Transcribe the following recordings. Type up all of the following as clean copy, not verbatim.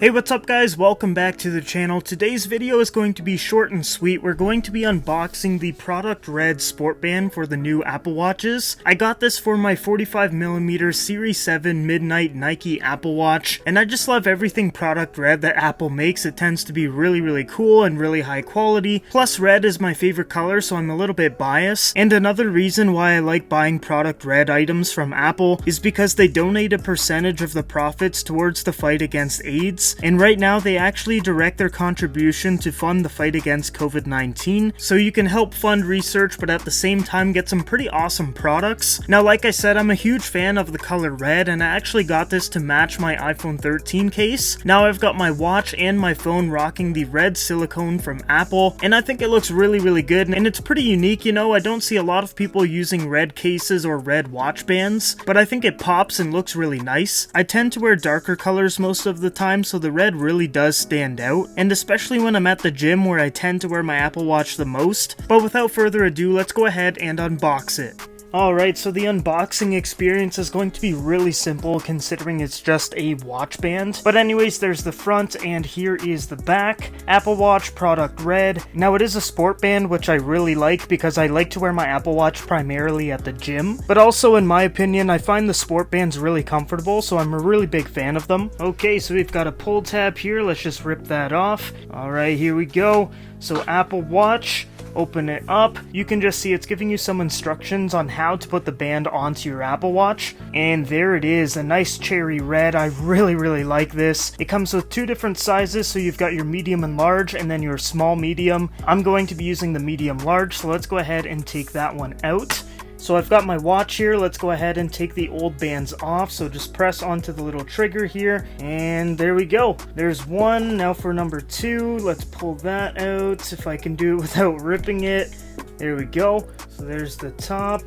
Hey, what's up guys? Welcome back to the channel. Today's video is going to be short and sweet. We're going to be unboxing the Product Red Sport Band for the new Apple Watches. I got this for my 45mm Series 7 Midnight Nike Apple Watch, and I just love everything Product Red that Apple makes. It tends to be really cool and really high quality. Plus red is my favorite color, so I'm a little bit biased. And another reason why I like buying Product Red items from Apple is because they donate a percentage of the profits towards the fight against AIDS. And right now they actually direct their contribution to fund the fight against COVID-19, so you can help fund research but at the same time get some pretty awesome products. Now, like I said, I'm a huge fan of the color red, and I actually got this to match my iPhone 13 case. Now I've got my watch and my phone rocking the red silicone from Apple, and I think it looks really good, and it's pretty unique. You know, I don't see a lot of people using red cases or red watch bands, but I think it pops and looks really nice. I tend to wear darker colors most of the time, so the red really does stand out, and especially when I'm at the gym where I tend to wear my Apple Watch the most. But without further ado, let's go ahead and unbox it. Alright, so the unboxing experience is going to be really simple considering it's just a watch band. But anyways, there's the front and here is the back. Apple Watch Product Red. Now it is a sport band, which I really like because I like to wear my Apple Watch primarily at the gym. But also, in my opinion, I find the sport bands really comfortable, so I'm a really big fan of them. Okay, so we've got a pull tab here. Let's just rip that off. Alright, here we go. So Apple Watch. Open it up. You can just see it's giving you some instructions on how to put the band onto your Apple Watch, and there it is, a nice cherry red. I really like this. It comes with two different sizes, so you've got your medium and large and then your small medium. I'm going to be using the medium large, so let's go ahead and take that one out. So I've got my watch here. Let's go ahead and take the old bands off. So just press onto the little trigger here, and there we go. There's one. Now for number two, let's pull that out if I can do it without ripping it. There we go. So there's the top,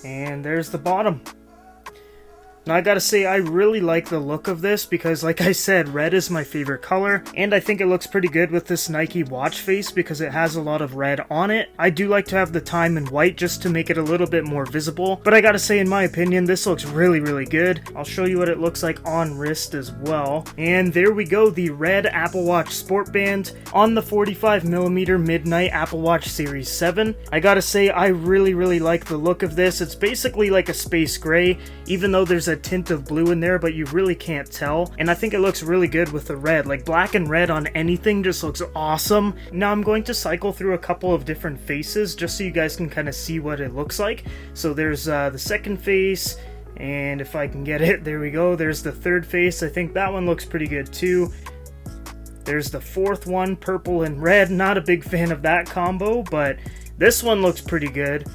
and there's the bottom. Now I gotta say, I really like the look of this because, like I said, red is my favorite color, and I think it looks pretty good with this Nike watch face because it has a lot of red on it. I do like to have the time in white just to make it a little bit more visible, but I gotta say, in my opinion, this looks really good. I'll show you what it looks like on wrist as well. And there we go, the red Apple Watch Sport Band on the 45mm Midnight Apple Watch Series 7. I gotta say, I really like the look of this. It's basically like a space gray, even though there's a tint of blue in there, but you really can't tell, and I think it looks really good with the red. Like, black and red on anything just looks awesome. Now I'm going to cycle through a couple of different faces just so you guys can kind of see what it looks like. So there's the second face, and if I can get it, there we go. There's the third face. I think that one looks pretty good too. There's the fourth one, purple and red. Not a big fan of that combo, but this one looks pretty good.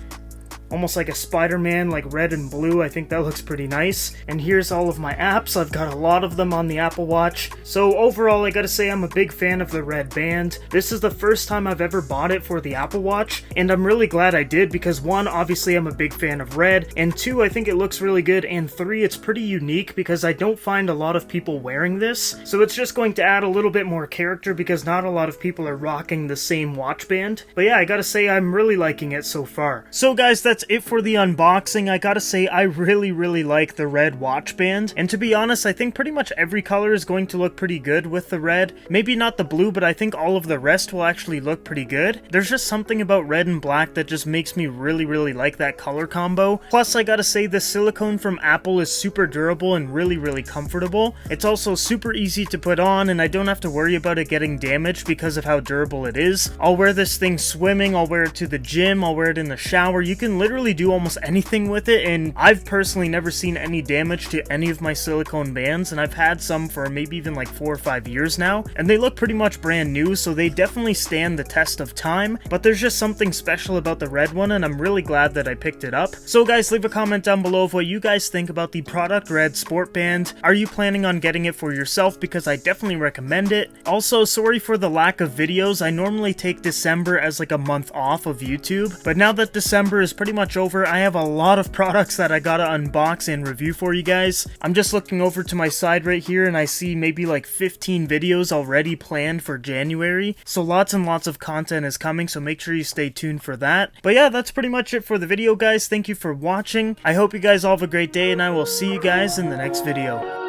Almost like a Spider-Man, like red and blue. I think that looks pretty nice. And here's all of my apps. I've got a lot of them on the Apple Watch. So overall, I gotta say I'm a big fan of the red band. This is the first time I've ever bought it for the Apple Watch, and I'm really glad I did because one, obviously I'm a big fan of red, and two, I think it looks really good, and three, it's pretty unique because I don't find a lot of people wearing this. So it's just going to add a little bit more character because not a lot of people are rocking the same watch band. But yeah, I gotta say I'm really liking it so far. So guys, that's it for the unboxing. I gotta say, I really like the red watch band, and to be honest, I think pretty much every color is going to look pretty good with the red. Maybe not the blue, but I think all of the rest will actually look pretty good. There's just something about red and black that just makes me really like that color combo. Plus, I gotta say, the silicone from Apple is super durable and really comfortable. It's also super easy to put on, and I don't have to worry about it getting damaged because of how durable it is. I'll wear this thing swimming, I'll wear it to the gym, I'll wear it in the shower. You can literally do almost anything with it, and I've personally never seen any damage to any of my silicone bands, and I've had some for maybe even like 4 or 5 years now, and they look pretty much brand new, so they definitely stand the test of time. But there's just something special about the red one, and I'm really glad that I picked it up. So guys, leave a comment down below of what you guys think about the Product Red Sport Band. Are you planning on getting it for yourself? Because I definitely recommend it. Also, sorry for the lack of videos. I normally take December as like a month off of YouTube, but now that December is pretty much over, I have a lot of products that I gotta unbox and review for you guys. I'm just looking over to my side right here and I see maybe like 15 videos already planned for January. So lots and lots of content is coming, so make sure you stay tuned for that. But yeah, that's pretty much it for the video, guys. Thank you for watching. I hope you guys all have a great day, and I will see you guys in the next video.